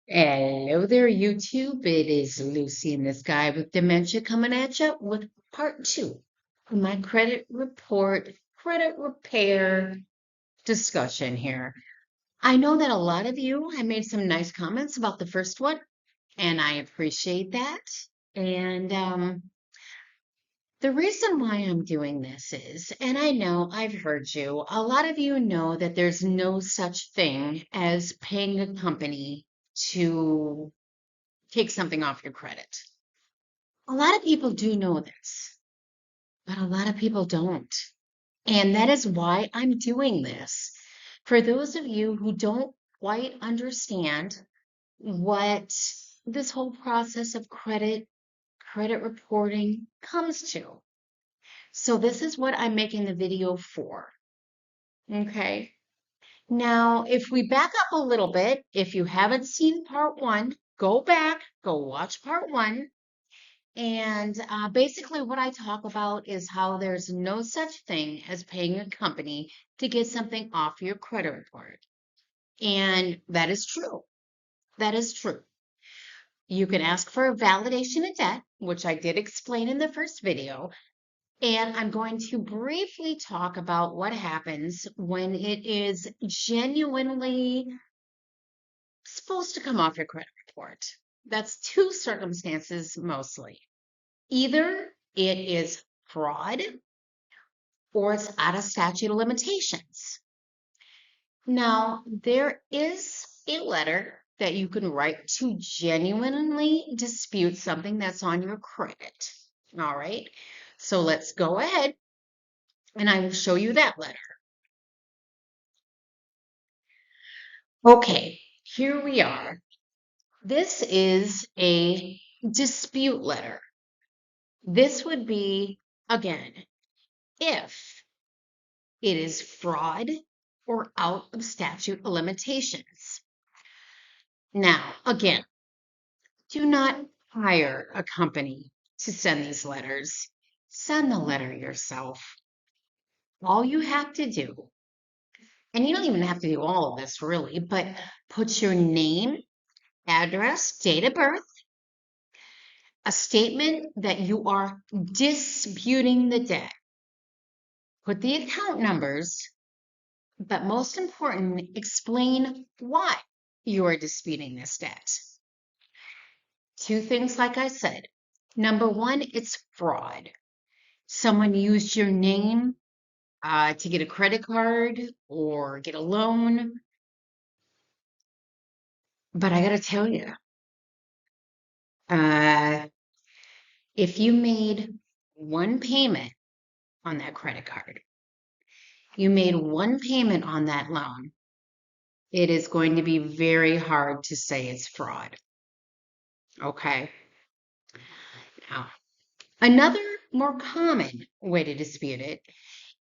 Hello there, YouTube. It is Lucy and this guy with dementia coming at you with part two of my credit report, credit repair discussion here. I know that a lot of you have made some nice comments about the first one, and I appreciate that. And the reason why I'm doing this is, and I know I've heard you, a lot of you know that there's no such thing as paying a company to take something off your credit. A lot of people do know this, but a lot of people don't. And that is why I'm doing this. For those of you who don't quite understand what this whole process of credit reporting comes to. So this is what I'm making the video for. Okay. Now, if we back up a little bit, if you haven't seen part one, go back, go watch part one. And basically, what I talk about is how there's no such thing as paying a company to get something off your credit report. And that is true. That is true. You can ask for a validation of debt, which I did explain in the first video. And I'm going to briefly talk about what happens when it is genuinely supposed to come off your credit report. That's two circumstances mostly. Either it is fraud or it's out of statute of limitations. Now, there is a letter that you can write to genuinely dispute something that's on your credit. All right. So let's go ahead and I will show you that letter. Okay, here we are. This is a dispute letter. This would be, again, if it is fraud or out of statute of limitations. Now, again, do not hire a company to send these letters. Send the letter yourself. All you have to do, and you don't even have to do all of this really, but put your name, address, date of birth, a statement that you are disputing the debt. Put the account numbers, but most important, explain why you are disputing this debt. Two things, like I said. Number one, it's fraud. Someone used your name to get a credit card or get a loan. But I got to tell you, if you made one payment on that credit card, you made one payment on that loan, it is going to be very hard to say it's fraud. Okay. Now, another more common way to dispute it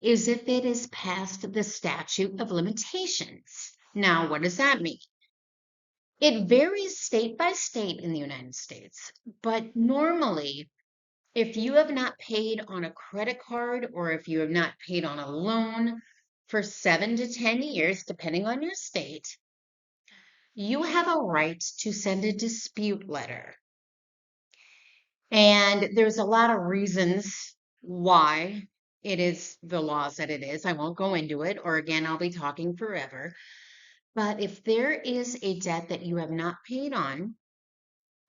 is if it is past the statute of limitations. Now, what does that mean? It varies state by state in the United States, but normally, if you have not paid on a credit card or if you have not paid on a loan for 7 to 10 years, depending on your state, you have a right to send a dispute letter. And there's a lot of reasons why it is the laws that it is. I won't go into it, or again, I'll be talking forever. But if there is a debt that you have not paid on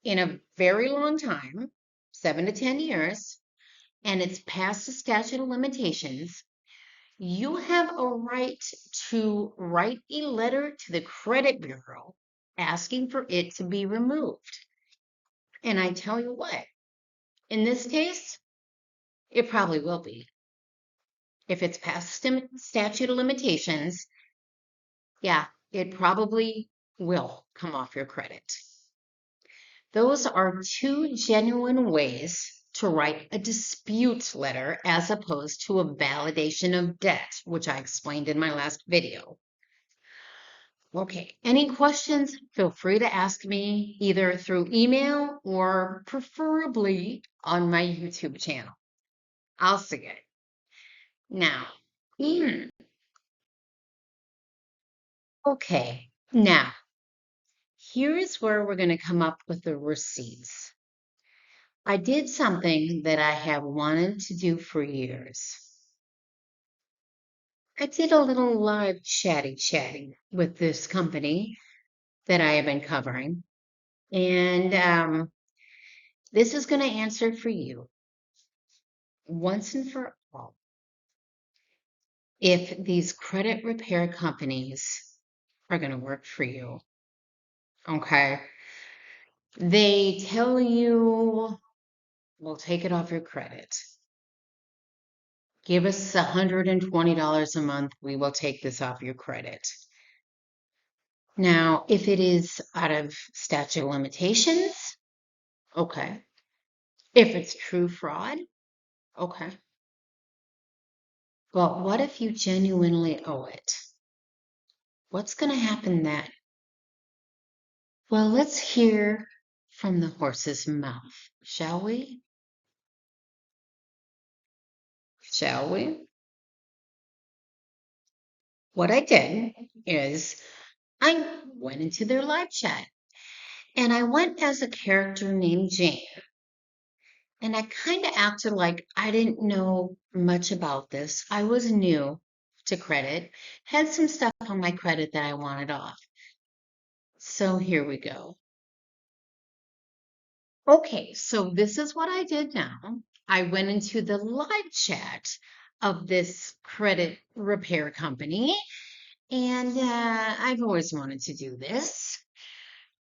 in a very long time, 7 to 10 years, and it's past the statute of limitations, you have a right to write a letter to the credit bureau asking for it to be removed. And I tell you what, in this case, it probably will be. If it's past statute of limitations, yeah, it probably will come off your credit. Those are two genuine ways to write a dispute letter as opposed to a validation of debt, which I explained in my last video. Okay, any questions? Feel free to ask me either through email or preferably on my YouTube channel. I'll see it. Now, okay, now Here is where we're going to come up with the receipts. I did something that I have wanted to do for years. I did a little live chatting with this company that I have been covering. And this is going to answer for you once and for all. If these credit repair companies are going to work for you, okay? They tell you, we'll take it off your credit. Give us $120 a month. We will take this off your credit. Now, if it is out of statute of limitations, okay. If it's true fraud, okay. But what if you genuinely owe it? What's going to happen then? Well, let's hear from the horse's mouth, shall we? Shall we? What I did is I went into their live chat and I went as a character named Jane. And I kind of acted like I didn't know much about this. I was new to credit, had some stuff on my credit that I wanted off. So here we go. Okay, so this is what I did now. I went into the live chat of this credit repair company, and I've always wanted to do this.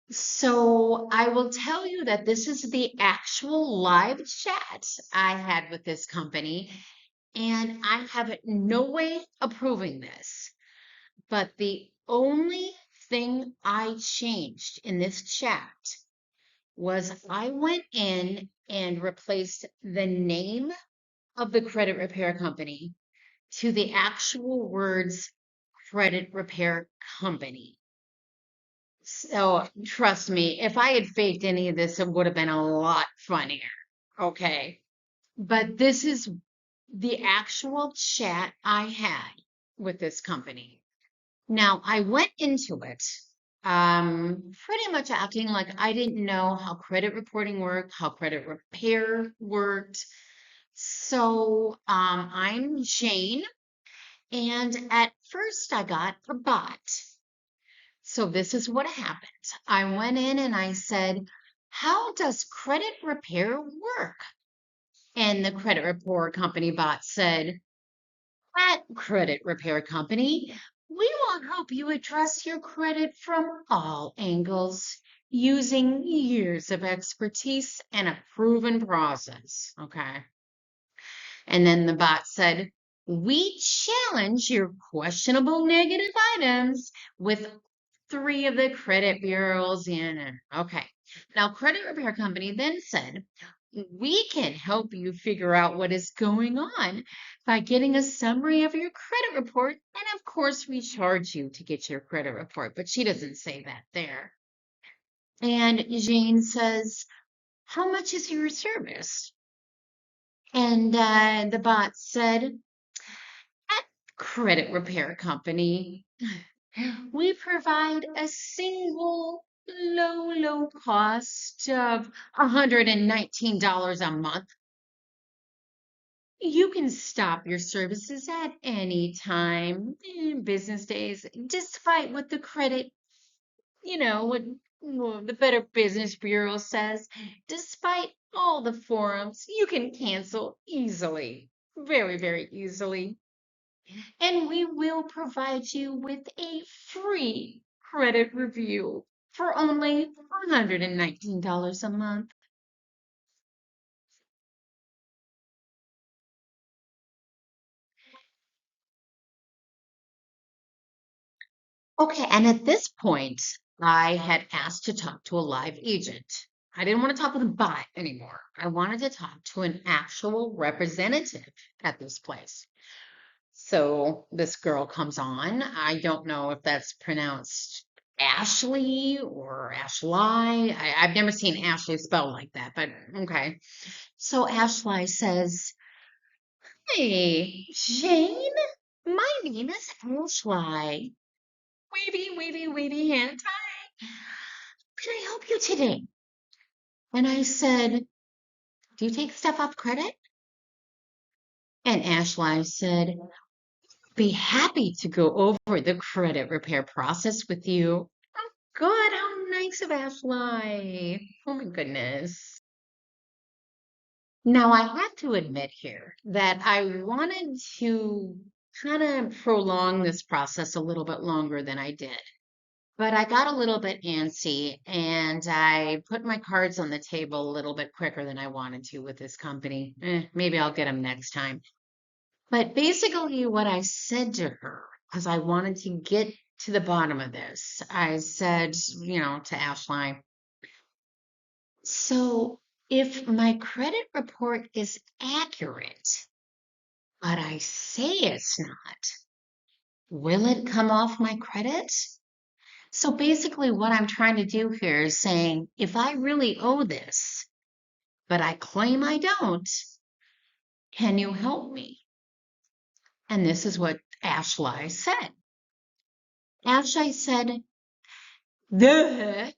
So I will tell you that this is the actual live chat I had with this company, and I have no way of proving this. But the only thing I changed in this chat was I went in and replaced the name of the credit repair company to the actual words credit repair company. So trust me, if I had faked any of this, it would have been a lot funnier. Okay. But this is the actual chat I had with this company. Now, I went into it pretty much acting like I didn't know how credit reporting worked, how credit repair worked. So I'm Jane, and at first I got a bot. So this is what happened. I went in and I said, how does credit repair work? And the credit repair company bot said, at Credit Repair Company, we will help you address your credit from all angles using years of expertise and a proven process. Okay. And then the bot said, we challenge your questionable negative items with 3 of the credit bureaus in it. Okay. Now, Credit Repair Company then said, we can help you figure out what is going on by getting a summary of your credit report. And of course, we charge you to get your credit report, but she doesn't say that there. And Jane says, how much is your service? And the bot said, at Credit Repair Company, we provide a single low cost of $119 a month. You can stop your services at any time in business days, despite what the credit, what the Better Business Bureau says. Despite all the forums, you can cancel easily, very, very easily. And we will provide you with a free credit review for only $119 a month. Okay, and at this point, I had asked to talk to a live agent. I didn't want to talk with a bot anymore. I wanted to talk to an actual representative at this place. So this girl comes on. I don't know if that's pronounced Ashley or Ashley. I've never seen Ashley spelled like that, but okay. So Ashley says, hey, Jane, my name is Ashley. Wavy, wavy, wavy hand. Hi. you today? And I said, do you take stuff off credit? And Ashley said, be happy to go over the credit repair process with you. Oh, good. How nice of Ashley. Oh my goodness. Now, I have to admit here that I wanted to kind of prolong this process a little bit longer than I did. But I got a little bit antsy and I put my cards on the table a little bit quicker than I wanted to with this company. Maybe I'll get them next time. But basically, what I said to her, because I wanted to get to the bottom of this, I said, to Ashline, so if my credit report is accurate, but I say it's not, will it come off my credit? So basically, what I'm trying to do here is saying, if I really owe this, but I claim I don't, can you help me? And this is what Ashley said. Ashley said, the,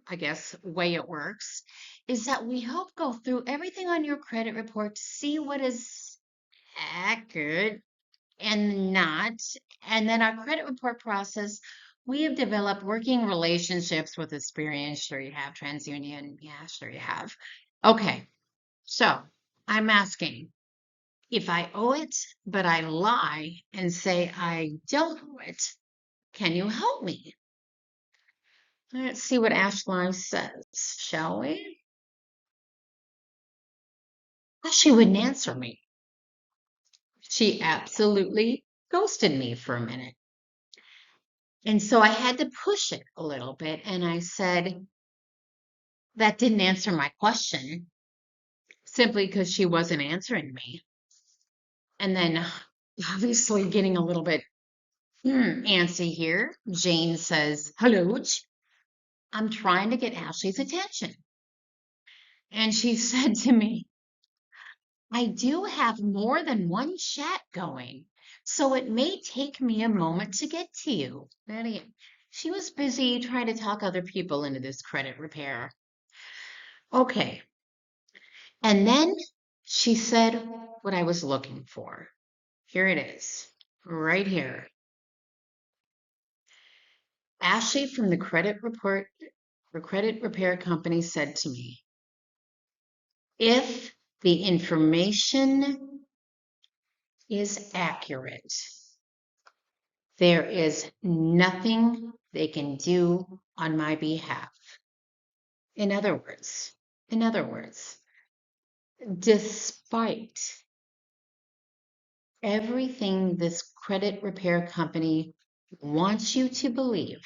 I guess, way it works is that we help go through everything on your credit report to see what is accurate and not. And then our credit report process, we have developed working relationships with Experian. Sure you have. TransUnion. Yeah, sure you have. Okay. So I'm asking if I owe it, but I lie and say I don't owe it, can you help me? Let's see what Ashline says, shall we? Well, she wouldn't answer me. She absolutely ghosted me for a minute. And so I had to push it a little bit. And I said, that didn't answer my question simply because she wasn't answering me. And then, obviously, getting a little bit antsy here, Jane says, hello, I'm trying to get Ashley's attention. And she said to me, I do have more than one chat going, so it may take me a moment to get to you. She was busy trying to talk other people into this credit repair. Okay. And then she said what I was looking for. Here it is, right here. Ashley from the credit repair company said to me, if the information is accurate, there is nothing they can do on my behalf. In other words, despite everything this credit repair company wants you to believe,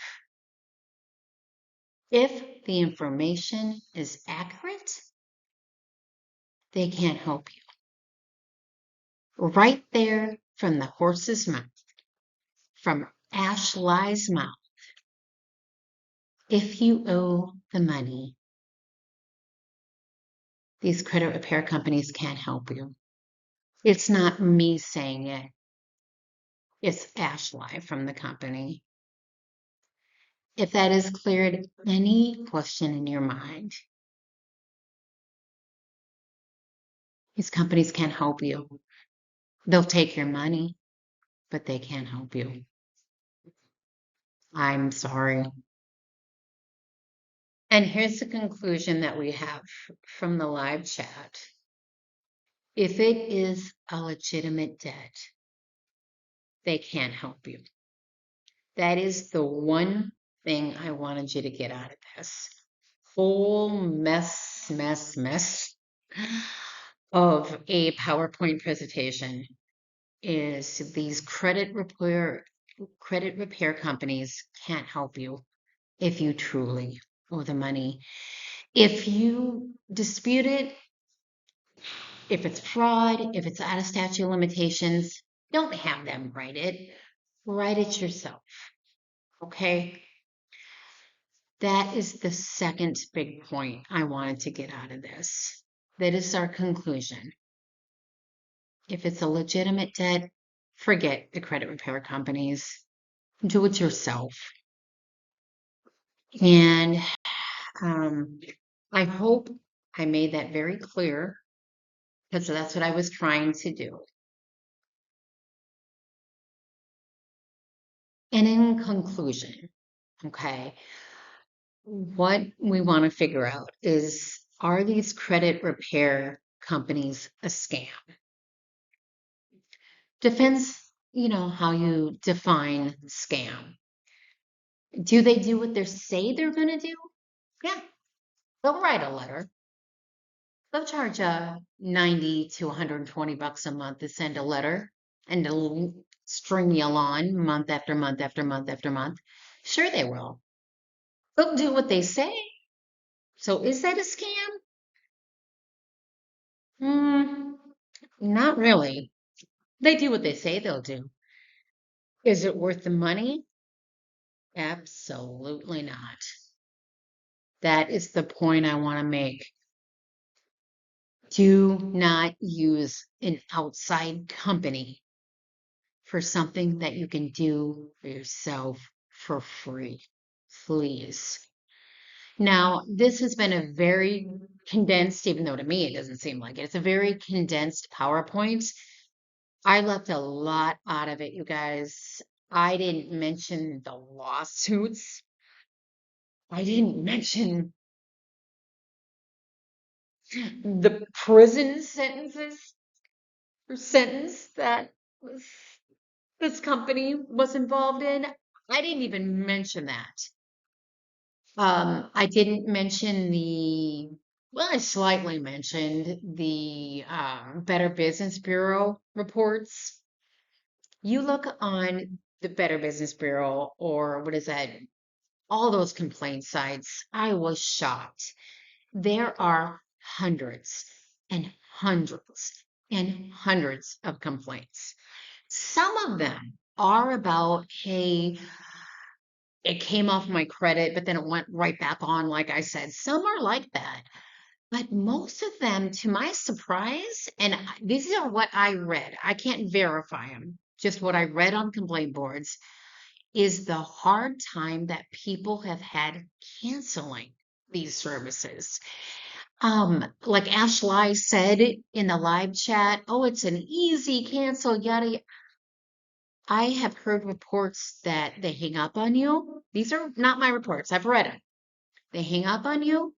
if the information is accurate, they can't help you. Right there from the horse's mouth, from Ashley's mouth. If you owe the money, these credit repair companies can't help you. It's not me saying it. It's Ashley from the company. If that has cleared any question in your mind, these companies can't help you. They'll take your money, but they can't help you. I'm sorry. And here's the conclusion that we have from the live chat. If it is a legitimate debt, they can't help you. That is the one thing I wanted you to get out of this whole mess of a PowerPoint presentation is these credit repair companies can't help you if you truly owe the money. If you dispute it, if it's fraud, if it's out of statute of limitations, don't have them write it. Write it yourself. Okay? That is the second big point I wanted to get out of this. That is our conclusion. If it's a legitimate debt, forget the credit repair companies. Do it yourself. And I hope I made that very clear because that's what I was trying to do. And in conclusion, okay, what we want to figure out is, are these credit repair companies a scam? Depends, how you define scam. Do they do what they say they're going to do? Yeah, they'll write a letter. They'll charge 90 to 120 bucks a month to send a letter and to string you along month after month after month after month. Sure, they will. They'll do what they say. So is that a scam? Not really. They do what they say they'll do. Is it worth the money? Absolutely not. That is the point I want to make. Do not use an outside company for something that you can do for yourself for free. Please. Now, this has been a very condensed, even though to me it doesn't seem like it, it's a very condensed PowerPoint. I left a lot out of it, you guys. I didn't mention the lawsuits. I didn't mention the prison sentences or sentence that this company was involved in. I didn't even mention that. I didn't mention I slightly mentioned the Better Business Bureau reports. You look on the Better Business Bureau, or what is that? All those complaint sites. I was shocked. There are hundreds and hundreds and hundreds of complaints. Some of them are about, hey, it came off my credit, but then it went right back on, like I said. Some are like that. But most of them, to my surprise, and these are what I read, I can't verify them, just what I read on complaint boards, is the hard time that people have had canceling these services. Like Ashley said in the live chat, oh, it's an easy cancel, yada, yada. I have heard reports that they hang up on you. These are not my reports. I've read them. They hang up on you.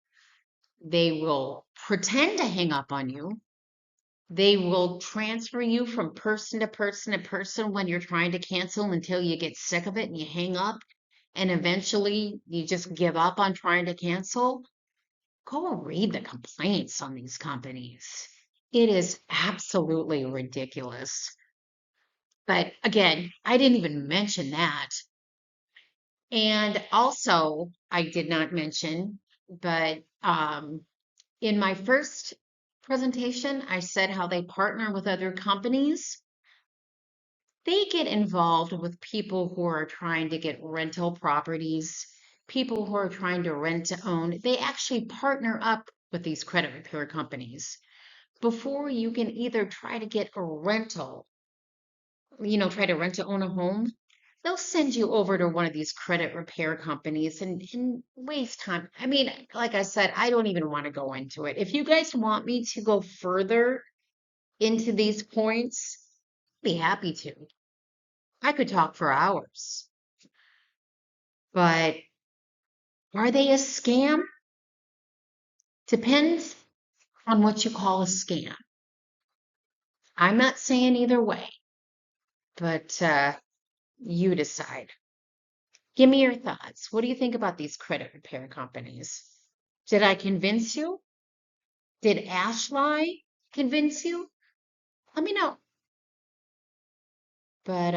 They will pretend to hang up on you. They will transfer you from person to person to person when you're trying to cancel until you get sick of it and you hang up. And eventually you just give up on trying to cancel. Go read the complaints on these companies. It is absolutely ridiculous. But again, I didn't even mention that. And also, I did not mention, but in my first presentation, I said how they partner with other companies. They get involved with people who are trying to get rental properties, people who are trying to rent to own. They actually partner up with these credit repair companies before you can either try to get a rental, try to rent to own a home. They'll send you over to one of these credit repair companies and waste time. I mean, like I said, I don't even want to go into it. If you guys want me to go further into these points, I'd be happy to. I could talk for hours. But are they a scam? Depends on what you call a scam. I'm not saying either way, but you decide. Give me your thoughts. What do you think about these credit repair companies? Did I convince you? Did Ashley convince you? Let me know. But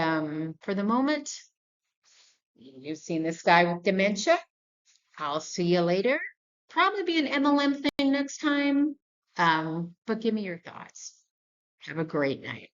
for the moment, you've seen this guy with dementia. I'll see you later. Probably be an MLM thing next time. But give me your thoughts. Have a great night.